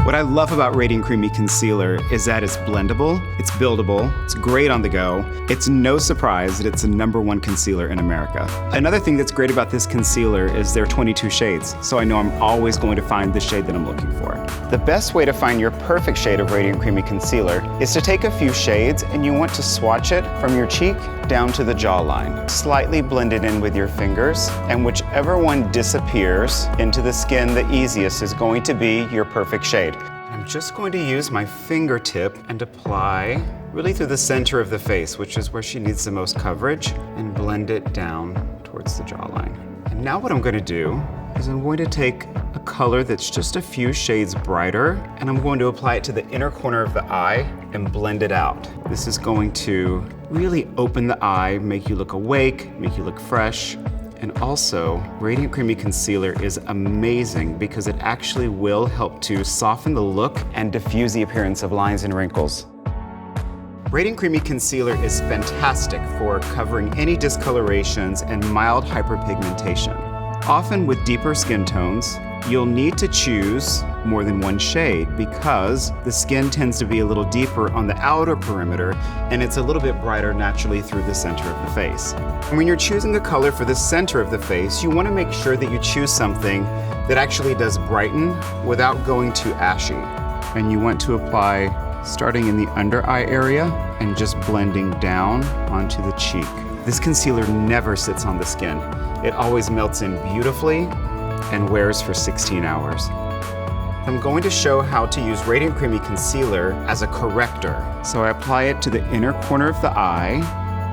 What I love about Radiant Creamy Concealer is that it's blendable, it's buildable, it's great on the go. It's no surprise that it's the #1 concealer in America. Another thing that's great about this concealer is there are 22 shades, so I know I'm always going to find the shade that I'm looking for. The best way to find your perfect shade of Radiant Creamy Concealer is to take a few shades and you want to swatch it from your cheek down to the jawline. Slightly blend it in with your fingers, and whichever one disappears into the skin the easiest is going to be your perfect shade. I'm just going to use my fingertip and apply really through the center of the face, which is where she needs the most coverage, and blend it down towards the jawline. And now what I'm going to do is I'm going to take a color that's just a few shades brighter, and I'm going to apply it to the inner corner of the eye and blend it out. This is going to really open the eye, make you look awake, make you look fresh. And also, Radiant Creamy Concealer is amazing because it actually will help to soften the look and diffuse the appearance of lines and wrinkles. Radiant Creamy Concealer is fantastic for covering any discolorations and mild hyperpigmentation. Often with deeper skin tones, you'll need to choose more than one shade because the skin tends to be a little deeper on the outer perimeter and it's a little bit brighter naturally through the center of the face. And when you're choosing a color for the center of the face, you want to make sure that you choose something that actually does brighten without going too ashy. And you want to apply starting in the under eye area and just blending down onto the cheek. This concealer never sits on the skin. It always melts in beautifully and wears for 16 hours. I'm going to show how to use Radiant Creamy Concealer as a corrector. So I apply it to the inner corner of the eye.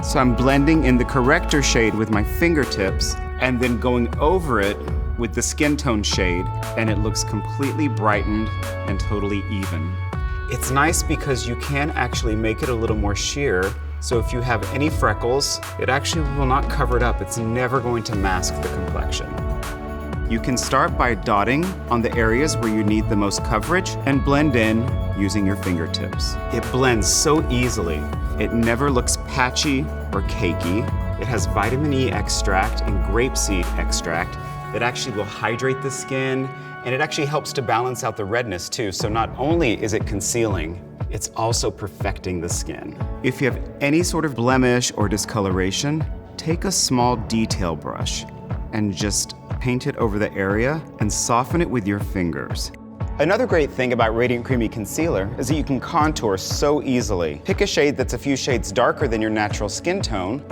So I'm blending in the corrector shade with my fingertips and then going over it with the skin tone shade, and it looks completely brightened and totally even. It's nice because you can actually make it a little more sheer, so if you have any freckles, it actually will not cover it up. It's never going to mask the complexion. You can start by dotting on the areas where you need the most coverage and blend in using your fingertips. It blends so easily. It never looks patchy or cakey. It has vitamin E extract and grapeseed extract that actually will hydrate the skin, and it actually helps to balance out the redness too. So not only is it concealing, it's also perfecting the skin. If you have any sort of blemish or discoloration, take a small detail brush and just paint it over the area and soften it with your fingers. Another great thing about Radiant Creamy Concealer is that you can contour so easily. Pick a shade that's a few shades darker than your natural skin tone,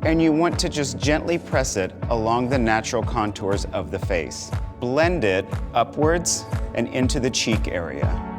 and you want to just gently press it along the natural contours of the face. Blend it upwards and into the cheek area.